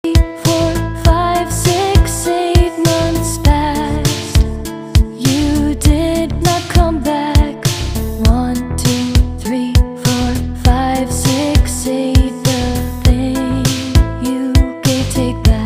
4, 5, 6, 8 months passed. You did not come back. 1, 2, 3, 4, 5, 6, 8. The thing you gave, take back.